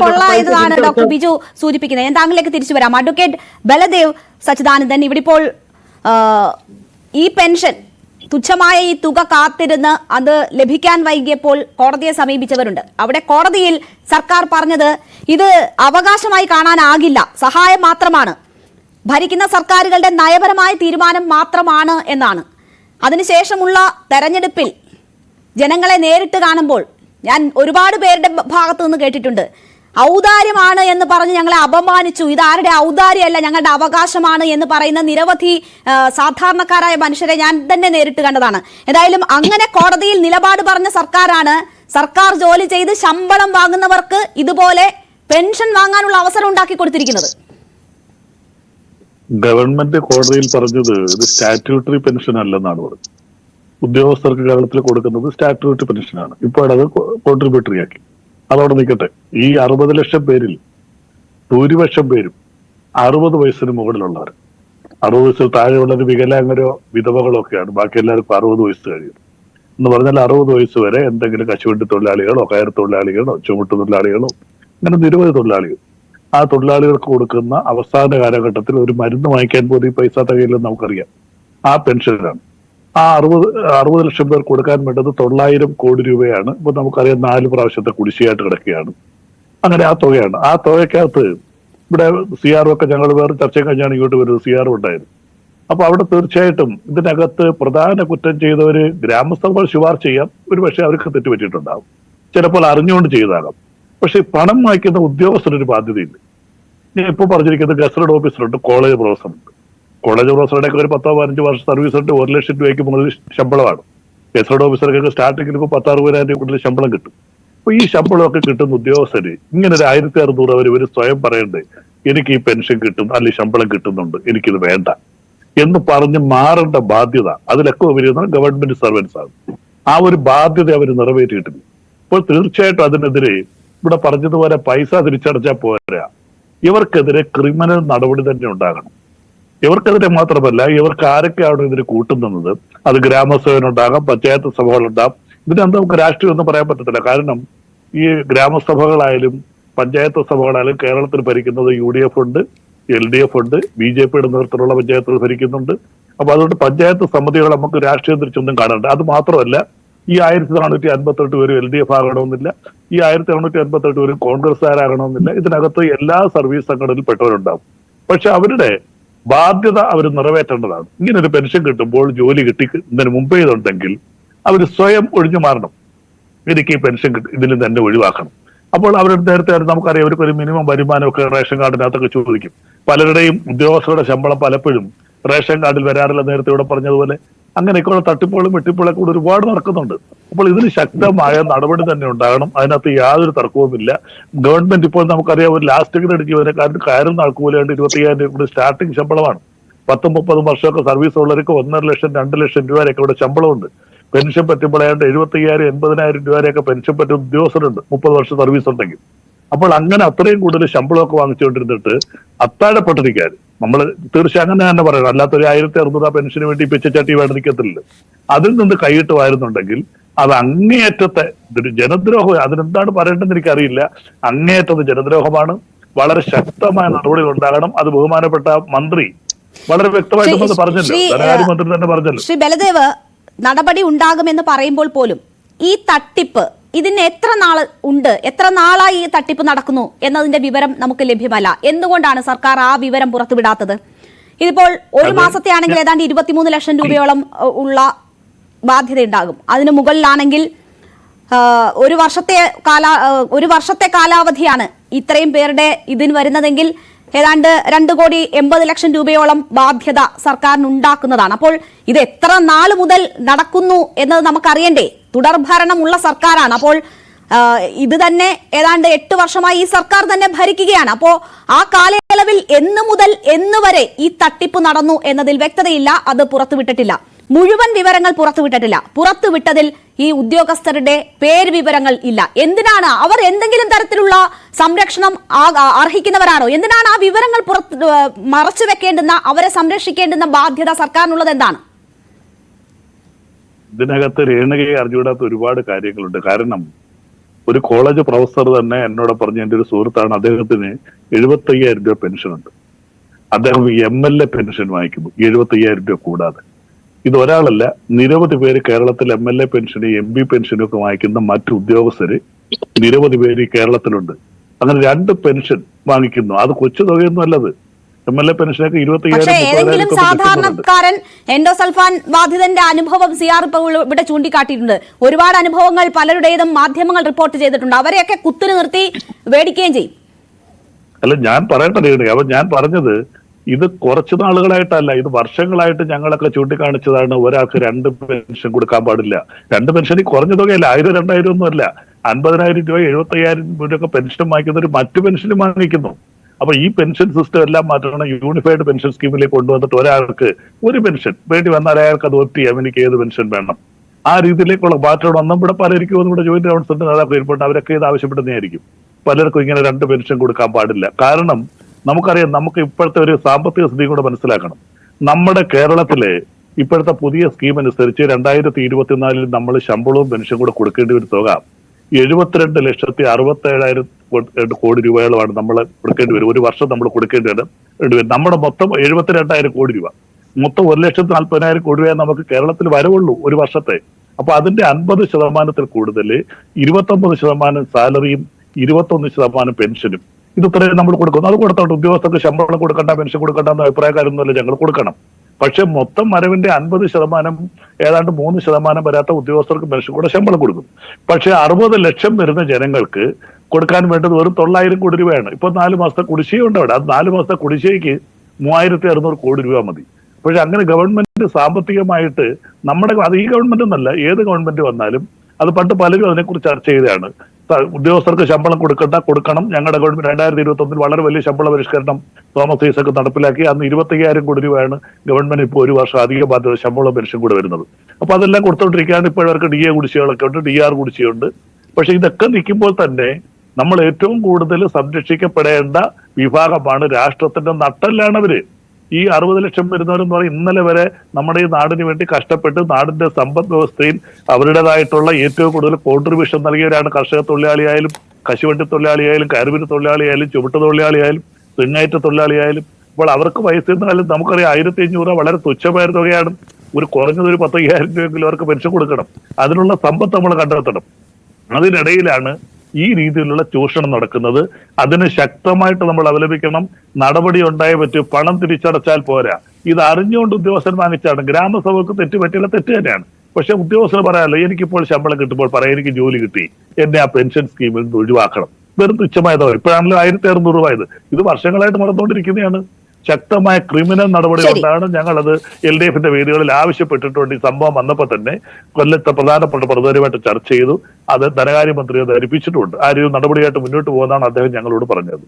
കൊള്ള എന്നതാണ് ഡോക്ടർ ബിജു സൂചിപ്പിക്കുന്നത്. ഞാൻ താങ്കളിലേക്ക് തിരിച്ചു വരാം. അഡ്വക്കേറ്റ് ബലദേവ് സച്ചിദാനന്ദൻ, ഇവിടെ ഇപ്പോൾ ഈ പെൻഷൻ തുച്ഛമായ ഈ തുക കാത്തിരുന്ന് അത് ലഭിക്കാൻ വൈകിയപ്പോൾ കോടതിയെ സമീപിച്ചവരുണ്ട്. അവിടെ കോടതിയിൽ സർക്കാർ പറഞ്ഞത് ഇത് അവകാശമായി കാണാനാകില്ല, സഹായം മാത്രമാണ്, ഭരിക്കുന്ന സർക്കാരുകളുടെ നയപരമായ തീരുമാനം മാത്രമാണ് എന്നാണ്. അതിനുശേഷമുള്ള തെരഞ്ഞെടുപ്പിൽ ജനങ്ങളെ നേരിട്ട് കാണുമ്പോൾ ഞാൻ ഒരുപാട് പേരുടെ ഭാഗത്തു നിന്ന് കേട്ടിട്ടുണ്ട്, ഔദാര്യമാണ് എന്ന് പറഞ്ഞ് ഞങ്ങളെ അപമാനിച്ചു, ഇതാരുടെ ഔദാര്യമല്ല ഞങ്ങളുടെ അവകാശമാണ് എന്ന് പറയുന്ന നിരവധി സാധാരണക്കാരായ മനുഷ്യരെ ഞാൻ തന്നെ നേരിട്ട് കണ്ടതാണ്. ഏതായാലും അങ്ങനെ കോടതിയിൽ നിലപാട് പറഞ്ഞ സർക്കാരാണ് സർക്കാർ ജോലി ചെയ്ത് ശമ്പളം വാങ്ങുന്നവർക്ക് ഇതുപോലെ പെൻഷൻ വാങ്ങാനുള്ള അവസരം ഉണ്ടാക്കി കൊടുത്തിരിക്കുന്നത്. ഗവൺമെന്റ് കോടതിയിൽ പറഞ്ഞത് ഇത് സ്റ്റാറ്റ്യൂട്ടറി പെൻഷൻ അല്ലെന്നാണ് പറഞ്ഞത്. ഉദ്യോഗസ്ഥർക്ക് കേരളത്തിൽ കൊടുക്കുന്നത് സ്റ്റാറ്റ്യൂട്ടറി പെൻഷനാണ്. ഇപ്പോഴത് കോൺട്രിബ്യൂട്ടറി ആക്കി. അതോടെ നിൽക്കട്ടെ. ഈ 60 ലക്ഷം പേരിൽ ഭൂരിപക്ഷം പേരും 60 വയസ്സിന് മുകളിലുള്ളവർ. 60 വയസ്സിൽ താഴെയുള്ളത് വികലാംഗരോ വിധവകളോ ഒക്കെയാണ്. ബാക്കി എല്ലാവർക്കും 60 വയസ്സ് കഴിയും. എന്ന് പറഞ്ഞാൽ 60 വയസ്സ് വരെ എന്തെങ്കിലും കശുവണ്ടി തൊഴിലാളികളോ കയർ തൊഴിലാളികളോ ചുമട്ട് തൊഴിലാളികളോ അങ്ങനെ നിരവധി തൊഴിലാളികൾ, ആ തൊഴിലാളികൾക്ക് കൊടുക്കുന്ന അവസാന കാലഘട്ടത്തിൽ ഒരു മരുന്ന് വാങ്ങിക്കാൻ പോലും ഈ പൈസ തികയില്ലെന്ന് നമുക്കറിയാം. ആ പെൻഷനാണ്. ആ 60 ലക്ഷം പേർ കൊടുക്കാൻ വേണ്ടത് 900 കോടി രൂപയാണ്. ഇപ്പൊ നമുക്കറിയാം 4 പ്രാവശ്യത്തെ കുടിശ്ശികയായിട്ട് കിടക്കുകയാണ്. അങ്ങനെ ആ തുകയാണ്. ആ തുകയ്ക്കകത്ത് ഇവിടെ CRO ഒക്കെ ഞങ്ങൾ വേറെ ചർച്ച കഴിഞ്ഞാണ് ഇങ്ങോട്ട് വരുന്നത്. CRO ഉണ്ടായിരുന്നു. അപ്പൊ അവിടെ തീർച്ചയായിട്ടും ഇതിനകത്ത് പ്രധാന കുറ്റം ചെയ്തവര് ഗ്രാമസഭകൾ ശുപാർശ ചെയ്യാം, ഒരു പക്ഷേ അവർക്ക് തെറ്റുപറ്റിയിട്ടുണ്ടാകും, ചിലപ്പോൾ അറിഞ്ഞുകൊണ്ട് ചെയ്താകാം. പക്ഷെ പണം വായിക്കുന്ന ഉദ്യോഗസ്ഥരൊരു ബാധ്യതയില്ല. ഞാൻ ഇപ്പോൾ പറഞ്ഞിരിക്കുന്നത് ഗസറ്റഡ് ഓഫീസറുണ്ട്, കോളേജ് പ്രൊഫസറുണ്ട്. കോളേജ് പ്രൊഫസറുടെയൊക്കെ ഒരു 10-15 വർഷം സർവീസ് ഉണ്ട്, 1 ലക്ഷം രൂപയ്ക്ക് മുകളിൽ ശമ്പളമാണ്. ഗസറ്റഡ് ഓഫീസർക്കൊക്കെ സ്റ്റാർട്ടിങ്ങിൽ ഇപ്പോൾ 10-60,000 രൂപ കൂടുതൽ ശമ്പളം കിട്ടും. അപ്പൊ ഈ ശമ്പളമൊക്കെ കിട്ടുന്ന ഉദ്യോഗസ്ഥര് ഇങ്ങനെ ഒരു 1600 അവർ സ്വയം പറയണ്ടേ, എനിക്ക് ഈ പെൻഷൻ കിട്ടും അല്ലെങ്കിൽ ശമ്പളം കിട്ടുന്നുണ്ട്, എനിക്കിത് വേണ്ട എന്ന് പറഞ്ഞ് മാറേണ്ട ബാധ്യത അതിലൊക്കെ ഉപരിയുന്ന ഗവൺമെന്റ് സർവൻസ് ആണ്. ആ ഒരു ബാധ്യത അവർ നിറവേറ്റിയിട്ടില്ല. അപ്പോൾ തീർച്ചയായിട്ടും അതിനെതിരെ ഇവിടെ പറഞ്ഞതുപോലെ പൈസ തിരിച്ചടച്ചാൽ പോരാ, ഇവർക്കെതിരെ ക്രിമിനൽ നടപടി തന്നെ ഉണ്ടാകണം. ഇവർക്കെതിരെ മാത്രമല്ല, ഇവർക്ക് ആരൊക്കെയാണ് ഇതിന് കൂട്ടുന്നത്, അത് ഗ്രാമസഭകളുണ്ടാകാം, പഞ്ചായത്ത് സഭകളുണ്ടാകും. ഇതിനകത്ത് നമുക്ക് രാഷ്ട്രീയം ഒന്നും പറയാൻ പറ്റത്തില്ല. കാരണം ഈ ഗ്രാമസഭകളായാലും പഞ്ചായത്ത് സഭകളായാലും കേരളത്തിൽ ഭരിക്കുന്നത് UDF ഉണ്ട്, LDF ഉണ്ട്, BJPയുടെ നേതൃത്വത്തിലുള്ള പഞ്ചായത്തുകൾ ഭരിക്കുന്നുണ്ട്. അപ്പൊ അതുകൊണ്ട് പഞ്ചായത്ത് സമിതികൾ നമുക്ക് രാഷ്ട്രീയം തിരിച്ചൊന്നും കാണണ്ട. അത് മാത്രമല്ല, ഈ 1458 പേരും LDF ആകണമെന്നില്ല, ഈ 1458 പേരും കോൺഗ്രസ്സുകാരാകണമെന്നില്ല. ഇതിനകത്ത് എല്ലാ സർവീസ് സംഘടനയിൽ പെട്ടവരുണ്ടാവും. പക്ഷെ അവരുടെ ബാധ്യത അവർ നിറവേറ്റേണ്ടതാണ്. ഇങ്ങനെ ഒരു പെൻഷൻ കിട്ടുമ്പോൾ ജോലി കിട്ടുന്നതിന് മുമ്പേ ഇതുണ്ടെങ്കിൽ അവർ സ്വയം ഒഴിഞ്ഞു മാറണം. എനിക്ക് ഈ പെൻഷൻ ഇതിൽ തന്നെ ഒഴിവാക്കണം. അപ്പോൾ അവരുടെ നേരത്തെ നമുക്കറിയാം, അവർക്ക് ഒരു മിനിമം വരുമാനമൊക്കെ റേഷൻ കാർഡിനകത്തൊക്കെ ചോദിക്കും. പലരുടെയും ഉദ്യോഗസ്ഥരുടെ ശമ്പളം പലപ്പോഴും റേഷൻ കാർഡിൽ വരാറില്ല, നേരത്തെ ഇവിടെ പറഞ്ഞതുപോലെ. അങ്ങനെയൊക്കെയുള്ള തട്ടിപ്പുകളും വെട്ടിപ്പുകളൊക്കെ കൂടെ ഒരുപാട് നടക്കുന്നുണ്ട്. അപ്പോൾ ഇതിന് ശക്തമായ നടപടി തന്നെ ഉണ്ടാകണം. അതിനകത്ത് യാതൊരു തർക്കവുമില്ല. ഗവൺമെന്റ് ഇപ്പോൾ നമുക്കറിയാം, ഒരു ലാസ്റ്റ് ഗ്രേഡ് ജീവനക്കാരന് കയറുന്ന ആൾക്ക് പോലും 25,000 രൂപ സ്റ്റാർട്ടിംഗ് ശമ്പളമാണ്. 10-30 വർഷമൊക്കെ സർവീസ് ഉള്ളവർക്ക് 1.5 ലക്ഷം 2 ലക്ഷം രൂപ വരെയൊക്കെ ഇവിടെ ശമ്പളമുണ്ട്. പെൻഷൻ പറ്റുമ്പോഴാണ്ട് 75,000-80,000 രൂപ വരെയൊക്കെ പെൻഷൻ പറ്റുന്ന ഉദ്യോഗസ്ഥരുണ്ട് 30 വർഷം സർവീസ് ഉണ്ടെങ്കിൽ. അപ്പോൾ അങ്ങനെ അത്രയും കൂടുതൽ ശമ്പളമൊക്കെ വാങ്ങിച്ചുകൊണ്ടിരുന്നിട്ട് അത്താഴപ്പെട്ടിരിക്കാൻ നമ്മൾ തീർച്ചയായും അങ്ങനെ തന്നെ പറയണം. അല്ലാത്തൊരു 1600 പെൻഷന് വേണ്ടി പിച്ചച്ചട്ടി വേണ്ടിക്കത്തില്ല. അതിൽ നിന്ന് കൈയിട്ട് വാരുന്നുണ്ടെങ്കിൽ അത് അങ്ങേയറ്റത്തെ ഒരു ജനദ്രോഹം. അതിനെന്താണ് പറയേണ്ടതെന്ന് എനിക്കറിയില്ല. അങ്ങേയറ്റത്തെ ജനദ്രോഹമാണ്. വളരെ ശക്തമായ നടപടികൾ ഉണ്ടാകണം. അത് ബഹുമാനപ്പെട്ട മന്ത്രി വളരെ വ്യക്തമായിട്ട് പറഞ്ഞല്ലോ, ധനകാര്യമന്ത്രി തന്നെ പറഞ്ഞല്ലോ. ശ്രീ ബലദേവ്, നടപടി ഉണ്ടാകുമെന്ന് പറയുമ്പോൾ പോലും ഈ തട്ടിപ്പ് ഇതിന് എത്ര നാൾ ഉണ്ട്, എത്ര നാളായി ഈ തട്ടിപ്പ് നടക്കുന്നു എന്നതിന്റെ വിവരം നമുക്ക് ലഭ്യമല്ല. എന്തുകൊണ്ടാണ് സർക്കാർ ആ വിവരം പുറത്തുവിടാത്തത്? ഇതിപ്പോൾ ഒരു മാസത്തെ ആണെങ്കിൽ ഏതാണ്ട് 23 ലക്ഷം രൂപയോളം ഉള്ള ബാധ്യത ഉണ്ടാകും. അതിന് മുകളിലാണെങ്കിൽ ഒരു വർഷത്തെ കാലാവധിയാണ് ഇത്രയും പേരുടെ ഇതിന് വരുന്നതെങ്കിൽ ഏതാണ്ട് 2,80 ലക്ഷം രൂപയോളം ബാധ്യത സർക്കാരിന് ഉണ്ടാക്കുന്നതാണ്. അപ്പോൾ ഇത് എത്ര നാൾ മുതൽ നടക്കുന്നു എന്നത് നമുക്കറിയണ്ടേ? തുടർഭരണമുള്ള സർക്കാരാണ്. അപ്പോൾ ഇത് തന്നെ ഏതാണ്ട് 8 വർഷമായി ഈ സർക്കാർ തന്നെ ഭരിക്കുകയാണ്. അപ്പോ ആ കാലയളവിൽ എന്ന് മുതൽ എന്ന് വരെ ഈ തട്ടിപ്പ് നടന്നു എന്നതിൽ വ്യക്തതയില്ല. അത് പുറത്തുവിട്ടിട്ടില്ല. മുഴുവൻ വിവരങ്ങൾ പുറത്തുവിട്ടിട്ടില്ല. പുറത്തുവിട്ടതിൽ ഈ ഉദ്യോഗസ്ഥരുടെ പേര് വിവരങ്ങൾ ഇല്ല. എന്തിനാണ് അവർ എന്തെങ്കിലും തരത്തിലുള്ള സംരക്ഷണം അർഹിക്കുന്നവരാണോ? എന്തിനാണ് ആ വിവരങ്ങൾ മറച്ചു വെക്കേണ്ടുന്ന, അവരെ സംരക്ഷിക്കേണ്ടുന്ന ബാധ്യത സർക്കാരിനുള്ളത്? എന്താണ് ഇതിനകത്ത് രേണുകയെ അറിഞ്ഞുകൂടാത്ത ഒരുപാട് കാര്യങ്ങളുണ്ട്. കാരണം ഒരു കോളേജ് പ്രൊഫസർ തന്നെ എന്നോട് പറഞ്ഞ എന്റെ ഒരു സുഹൃത്താണ്, അദ്ദേഹത്തിന് 75,000 രൂപ പെൻഷൻ ഉണ്ട്. അദ്ദേഹം MLA പെൻഷൻ വാങ്ങിക്കുന്നു 75,000 രൂപ കൂടാതെ. ഇത് ഒരാളല്ല, നിരവധി പേര് കേരളത്തിൽ MLA പെൻഷനും MP പെൻഷനും ഒക്കെ വാങ്ങിക്കുന്ന മറ്റു ഉദ്യോഗസ്ഥര് നിരവധി പേര് ഈ കേരളത്തിലുണ്ട്. അങ്ങനെ 2 പെൻഷൻ വാങ്ങിക്കുന്നു. അത് കൊച്ചു തുകയൊന്നും അല്ലത്. MLA പെൻഷനൊക്കെ 25,000 ഏതെങ്കിലും സാധാരണക്കാരൻ എൻഡോസൾഫാൻ ബാധിതന്റെ അനുഭവം CR ഇവിടെ ചൂണ്ടിക്കാട്ടിയിട്ടുണ്ട്. ഒരുപാട് അനുഭവങ്ങൾ പലരുടേതും മാധ്യമങ്ങൾ റിപ്പോർട്ട് ചെയ്തിട്ടുണ്ട്. അവരെയൊക്കെ കുത്തിനു നിർത്തി മേടിക്കുകയും ചെയ്യും. അല്ല, ഞാൻ പറയട്ടെ. അപ്പൊ ഞാൻ പറഞ്ഞത് ഇത് കുറച്ചു നാളുകളായിട്ടല്ല, ഇത് വർഷങ്ങളായിട്ട് ഞങ്ങളൊക്കെ ചൂണ്ടിക്കാണിച്ചതാണ്. ഒരാൾക്ക് 2 പെൻഷൻ കൊടുക്കാൻ പാടില്ല. 2 പെൻഷൻ കുറഞ്ഞ തുകയല്ല, 1,000 2,000 ഒന്നും അല്ല. 50,000 രൂപ 75,000 രൂപ പെൻഷൻ വാങ്ങിക്കുന്നവർ മറ്റു പെൻഷനും വാങ്ങിക്കുന്നു. അപ്പൊ ഈ പെൻഷൻ സിസ്റ്റം എല്ലാം മാറ്റണം. യൂണിഫൈഡ് പെൻഷൻ സ്കീമിലേക്ക് കൊണ്ടുവന്നിട്ട് ഒരാൾക്ക് ഒരു പെൻഷൻ വേണ്ടി വന്നാൽ അയാൾക്ക് അത് ഒറ്റ എനിക്ക് ഏത് പെൻഷൻ വേണം, ആ രീതിയിലേക്കുള്ള മാറ്റം ഒന്നും ഇവിടെ പലർക്കും ഒന്നും ഇവിടെ ജോയിന്റ് കൗൺസിലിന്റെ നേതാക്കൾ ഇരിപ്പുണ്ട്. അവരൊക്കെ ഇത് ആവശ്യപ്പെടുന്നതായിരിക്കും. പലർക്കും ഇങ്ങനെ 2 പെൻഷൻ കൊടുക്കാൻ പാടില്ല. കാരണം നമുക്കറിയാം, നമുക്ക് ഇപ്പോഴത്തെ ഒരു സാമ്പത്തിക സ്ഥിതി കൂടെ മനസ്സിലാക്കണം. നമ്മുടെ കേരളത്തിലെ ഇപ്പോഴത്തെ പുതിയ സ്കീം അനുസരിച്ച് 2024 നമ്മൾ ശമ്പളവും പെൻഷൻ കൂടെ കൊടുക്കേണ്ടി ഒരു തുക 72,67,000 കോടി രൂപയോളമാണ് നമ്മൾ കൊടുക്കേണ്ടി വരും. ഒരു വർഷം നമ്മൾ കൊടുക്കേണ്ടി വരും. നമ്മുടെ മൊത്തം 72,000 കോടി രൂപ, മൊത്തം 1,40,000 കോടി രൂപ നമുക്ക് കേരളത്തിൽ വരവുള്ളൂ ഒരു വർഷത്തെ. അപ്പൊ അതിന്റെ 50% കൂടുതൽ 29% സാലറിയും 21% പെൻഷനും ഇത് ഇത്രയും നമ്മൾ കൊടുക്കുന്നു. അത് കൊടുത്തോട്ട് ഉദ്യോഗസ്ഥർക്ക് ശമ്പളം കൊടുക്കണ്ട, പെൻഷൻ കൊടുക്കണ്ട എന്ന അഭിപ്രായക്കാരൊന്നുമല്ല, ഞങ്ങൾ കൊടുക്കണം. പക്ഷെ മൊത്തം വരവിന്റെ 50% ഏതാണ്ട് 3% വരാത്ത ഉദ്യോഗസ്ഥർക്ക് പെൻഷൻ കൂടെ ശമ്പളം കൊടുക്കും. പക്ഷെ 60 ലക്ഷം വരുന്ന ജനങ്ങൾക്ക് കൊടുക്കാൻ വേണ്ടത് വെറും 900 കോടി രൂപയാണ്. ഇപ്പൊ 4 മാസത്തെ കുടിശ്ശികയുണ്ട് അവിടെ. അത് 4 മാസത്തെ കുടിശ്ശികയ്ക്ക് 3,600 കോടി രൂപ മതി. പക്ഷെ അങ്ങനെ ഗവൺമെന്റ് സാമ്പത്തികമായിട്ട് അത് ഈ ഗവൺമെന്റ് എന്നല്ല, ഏത് ഗവൺമെന്റ് വന്നാലും അത് പണ്ട് പലരും അതിനെക്കുറിച്ച് ചർച്ച ചെയ്തതാണ്. ഉദ്യോഗസ്ഥർക്ക് ശമ്പളം കൊടുക്കണം. ഞങ്ങളുടെ ഗവൺമെന്റ് 2021 വളരെ വലിയ ശമ്പള പരിഷ്കരണം തോമസ് ഐസക് നടപ്പിലാക്കി. അന്ന് 25,000 കോടി രൂപയാണ് ഗവൺമെന്റ് ഇപ്പോൾ ഒരു വർഷം അധിക ബാധ്യത ശമ്പള പെൻഷൻ കൂടെ വരുന്നത്. അപ്പൊ അതെല്ലാം കൊടുത്തോണ്ടിരിക്കുകയാണ്. ഇപ്പോഴവർക്ക് DA കുടിശ്ശികളൊക്കെ ഉണ്ട്, DR കുടിശ്ശിയുണ്ട്. പക്ഷെ ഇതൊക്കെ നിൽക്കുമ്പോൾ തന്നെ നമ്മൾ ഏറ്റവും കൂടുതൽ സംരക്ഷിക്കപ്പെടേണ്ട വിഭാഗമാണ്, രാഷ്ട്രത്തിന്റെ നട്ടെല്ലാണവര്. ഈ 60 ലക്ഷം വരുന്നവരെന്ന് പറയും ഇന്നലെ വരെ നമ്മുടെ ഈ നാടിന് വേണ്ടി കഷ്ടപ്പെട്ട് നാടിന്റെ സമ്പദ് വ്യവസ്ഥയിൽ അവരുടേതായിട്ടുള്ള ഏറ്റവും കൂടുതൽ കോൺട്രിബ്യൂഷൻ നൽകിയവരാണ്. കർഷക തൊഴിലാളിയായാലും, കശുവണ്ടി തൊഴിലാളിയായാലും, കയറുവിന് തൊഴിലാളിയായാലും, ചുവട്ട് തൊഴിലാളിയായാലും, തെങ്ങേറ്റ തൊഴിലാളിയായാലും. അപ്പോൾ അവർക്ക് പൈസ എന്നാലും നമുക്കറിയാം 1,500 വളരെ തുച്ഛമായ തുകയാണ്. ഒരു കുറഞ്ഞത് ഒരു 10,000 രൂപയെങ്കിലും അവർക്ക് പെൻഷൻ കൊടുക്കണം. അതിനുള്ള സമ്പത്ത് നമ്മൾ കണ്ടെത്തണം. അതിനിടയിലാണ് ഈ രീതിയിലുള്ള ചൂഷണം നടക്കുന്നത്. അതിന് ശക്തമായിട്ട് നമ്മൾ അവലംബിക്കണം. നടപടി ഉണ്ടായേ പറ്റൂ. പണം തിരിച്ചടച്ചാൽ പോരാ. ഇത് അറിഞ്ഞുകൊണ്ട് ഉദ്യോഗസ്ഥൻ വാങ്ങിച്ചാണ്. ഗ്രാമസഭക്ക് തെറ്റ് പറ്റിയുള്ള തെറ്റ് തന്നെയാണ്. പക്ഷെ ഉദ്യോഗസ്ഥന് പറയാമല്ലോ, എനിക്കിപ്പോൾ ശമ്പളം കിട്ടുമ്പോൾ പറയാം എനിക്ക് ജോലി കിട്ടി, എന്നെ ആ പെൻഷൻ സ്കീമിൽ നിന്ന് ഒഴിവാക്കണം. വെറും തുച്ഛമായതോ. ഇപ്പോഴാണല്ലോ 1,600 രൂപ. ഇത് വർഷങ്ങളായിട്ട് നടന്നുകൊണ്ടിരിക്കുന്നതാണ്. ശക്തമായ ക്രിമിനൽ നടപടി കൊണ്ടാണ് ഞങ്ങളത് LDFന്റെ വേദികളിൽ ആവശ്യപ്പെട്ടിട്ടുണ്ട്. ഈ സംഭവം വന്നപ്പോൾ തന്നെ കൊല്ലത്തെ പ്രധാനപ്പെട്ട പ്രതിനിധിയുമായിട്ട് ചർച്ച ചെയ്തു. അത് ധനകാര്യമന്ത്രിയെ ധരിപ്പിച്ചിട്ടുണ്ട്. ആ രീതി നടപടിയായിട്ട് മുന്നോട്ട് പോകുന്നതാണ് അദ്ദേഹം ഞങ്ങളോട് പറഞ്ഞത്.